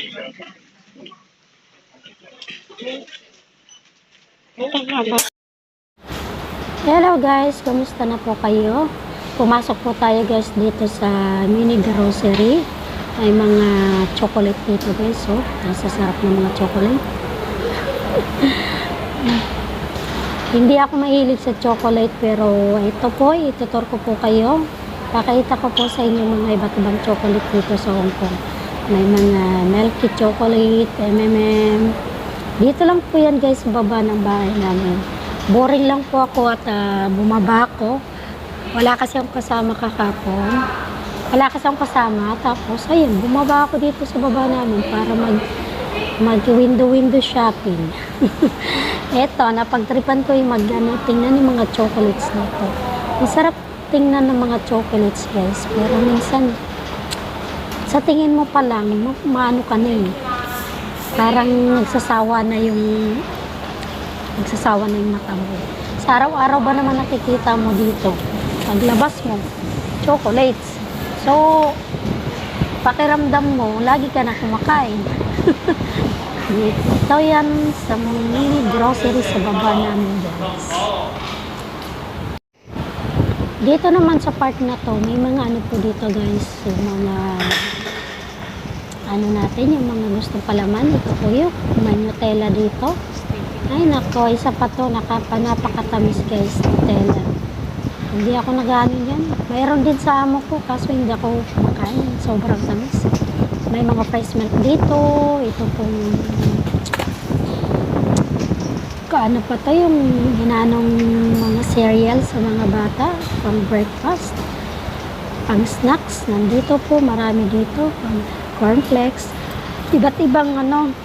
Hello guys, kumusta na po kayo? Pumasok po tayo guys dito sa mini grocery. May mga chocolate dito guys, oh. Nasasarap ng mga chocolate. Hindi ako mahilig sa chocolate, pero ito po, itutur ko po kayo. Pakita ko po sa inyo mga iba't ibang chocolate dito sa Hong Kong. May mga milky chocolate, M&M. Dito lang po yan guys, sa baba ng bahay namin. Boring lang po ako at bumaba ako. Wala kasi akong kasama kakapon. Tapos ayun, bumaba ako dito sa baba namin para mag window shopping. Eto, napagtripan ko yung tingnan yung mga chocolates nito. Masarap tingnan ng mga chocolates guys, pero minsan sa tingin mo pa lang, maano ka na eh. Parang nagsasawa na yung mata mo. Sa araw-araw ba naman nakikita mo dito? Paglabas mo, chocolates. So, pakiramdam mo, lagi ka na kumakain. Ito yan sa mini grocery sa baba namin guys. Dito naman sa part na to, may mga ano po dito guys, yung mga ano natin, yung mga gustong palaman. Ito po yung may Nutella dito. Ay nako, isa pa to, napakatamis guys, Nutella. Hindi ako nag-ano yan. Mayroon din sa amo ko, kaso hindi ako makain. Sobrang tamis. May mga fresh milk dito. Ito pong ano pa to, yung hinanong mga cereal sa mga bata, pang breakfast, pang snacks. Nandito po, marami dito. Pang cornflakes. Iba't ibang ano,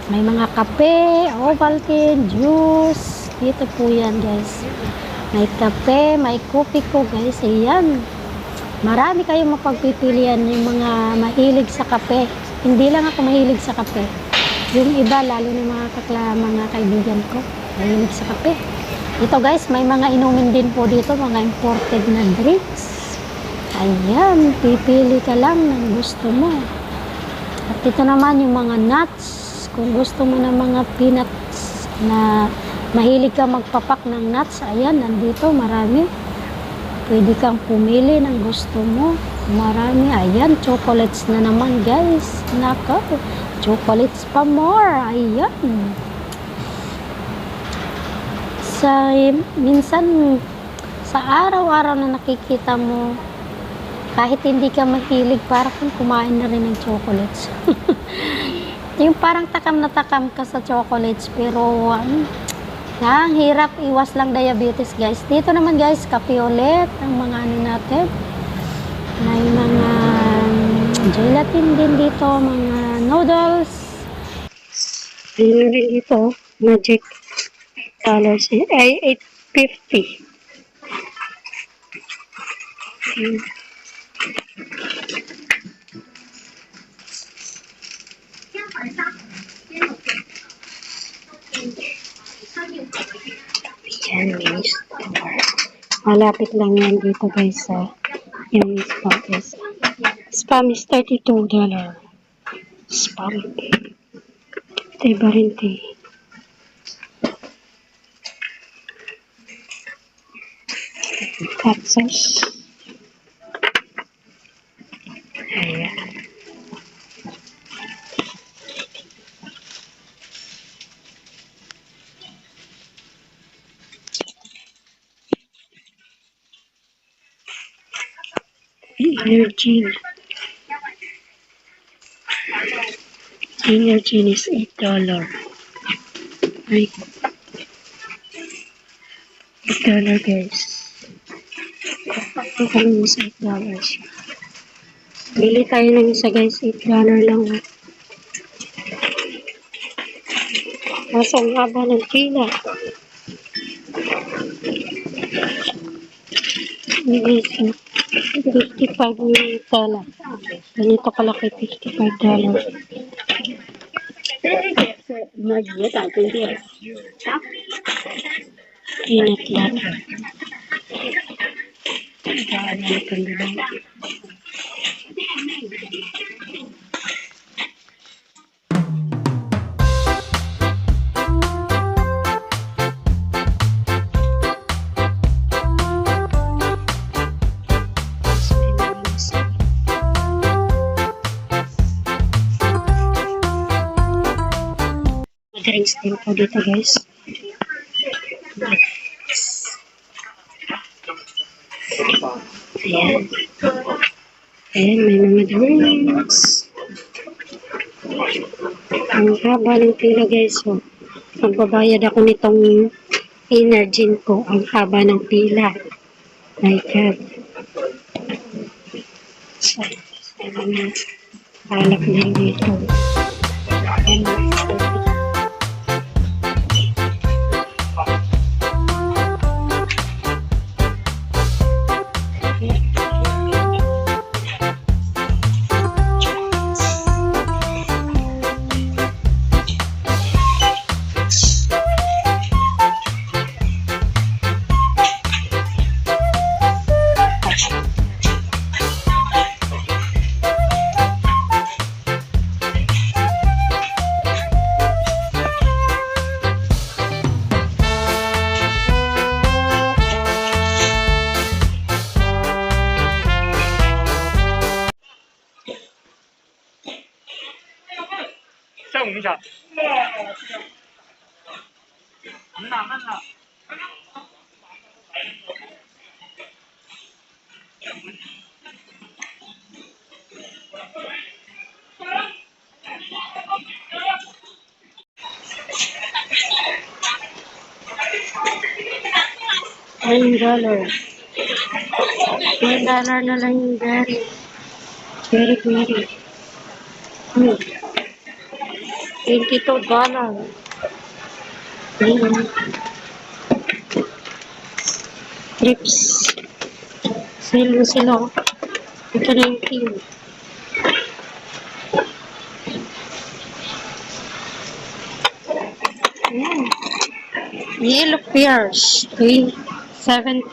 may mga kape, Ovaltine, juice. Dito po yan guys. May kape, may kopi ko guys. Ayan. Marami kayong mapagpipilian yung mga mahilig sa kape. Hindi lang ako mahilig sa kape. Yung iba, lalo na mga kaibigan ko, mahilig sa kape. Ito guys, may mga inumin din po dito, mga imported na drinks. Ayan, pipili ka lang ng gusto mo. At ito naman yung mga nuts. Kung gusto mo ng mga peanuts na mahilig ka magpapak ng nuts, ayan, nandito marami. Pwede kang pumili ng gusto mo. Marami. Ayan, chocolates na naman guys. Nako, chocolates pa more. Ayan. Minsan, sa araw-araw na nakikita mo, kahit hindi ka mahilig, parang kumain na rin ng chocolates. Yung parang takam na takam ka sa chocolates, pero ang hirap, iwas lang diabetes guys. Dito naman guys, kape ulit ang mga ano natin. May mga gelatin din dito, mga noodles. Meron din ito, Magic dollars, ay $8.50. Yan, mini store. Malapit lang yan dito guys sa yung spam is. Spam is $32. Spam. Ito iba rin ito. Hot sauce. Ayan. Energy is $8. Ay, $8 guys. Kapag kami sa $8. Bili tayo ng isa guys, $8 lang. Kaso ang haba ng pila. $55 Nutella. Ganito kalaki, $55. Peanut butter. Yan po dito guys. Ayan. Ayan, may mga drinks. Ang haba ng pila guys. So, magbabayad ako nitong Energin ko. Ang haba ng pila. My God. So, may mga alak din dito. Ayan. $9. $9 na lang yung gari. Very, very. $22. Trips. Sale na sila. Ito 19. Ayan. Yellow pears. $17.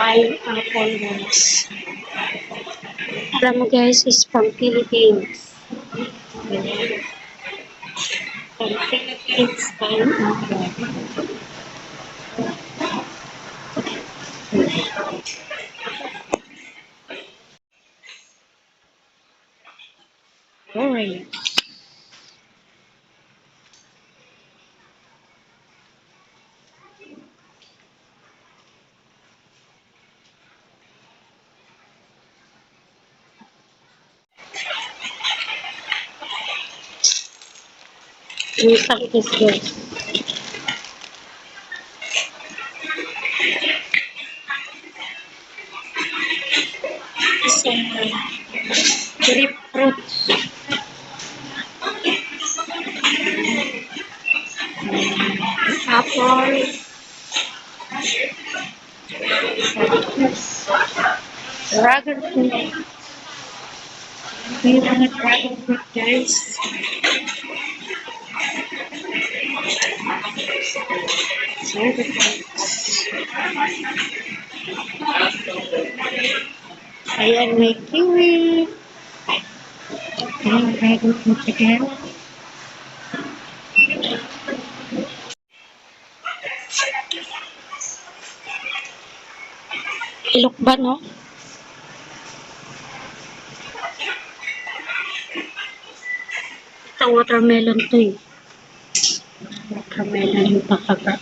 Pineapple guys. Alam mo guys, is from Philippines. From Philippines, pineapple. Orange. Isang is good. Isang grapefruit. Apple. Dragon fruit. May mga dragon fruit guys. Ayan, may kiwi. Ayan, dragon fruit again. Ilok ba, no? Ito, watermelon to eh. Watermelon yung pakaga.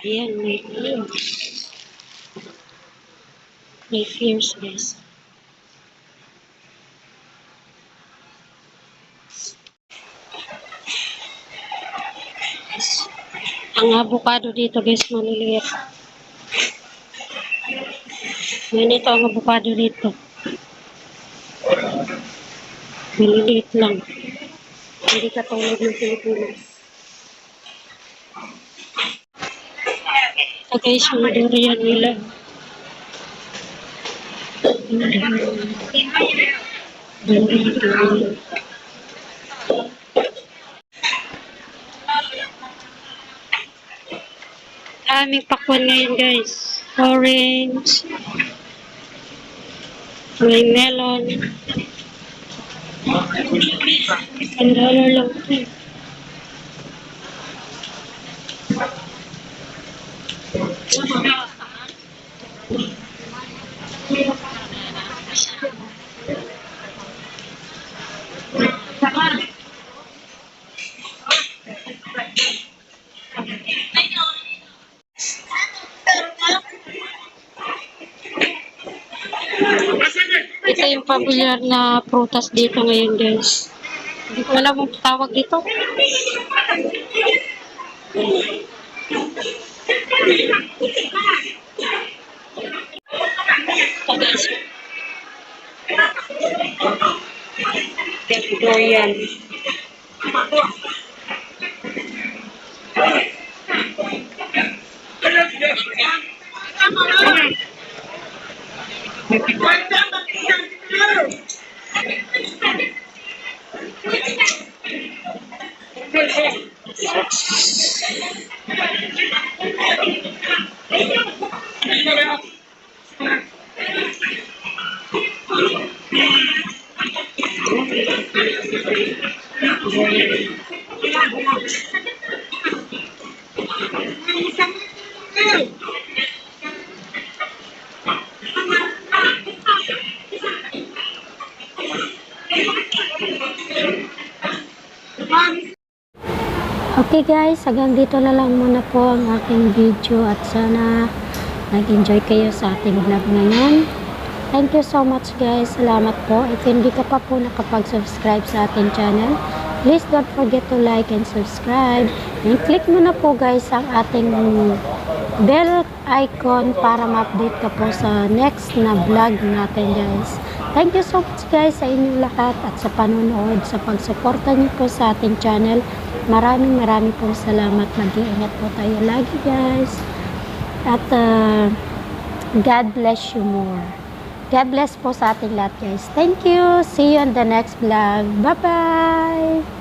Ayan, may ears. May ears, guys. Ang avocado dito, guys, maliliit. Ganito ang avocado dito. Maliliit lang. Hindi katulad ng Pilipinas. Ito guys, yung durian nila. Durian. aming pakwan ngayon, guys. Orange. May melon. $1 lang ito. Ito yung pamilyar na prutas dito ngayon, guys. Hindi ko alam ang tawag dito. Dorian. Okay guys, hanggang dito na lang muna po ang aking video at sana nag-enjoy kayo sa ating vlog ngayon. Thank you so much guys. Salamat po. If hindi ka pa po nakapag-subscribe sa ating channel, please don't forget to like and subscribe. And click mo na po guys ang ating bell icon para ma-update ka po sa next na vlog natin guys. Thank you so much guys sa inyong lahat at sa panonood, sa pagsuporta niyo po sa ating channel. Maraming pong salamat. Mag-iingat po tayo lagi guys. At God bless you more. God bless po sa ating lahat guys. Thank you. See you on the next vlog. Bye-bye.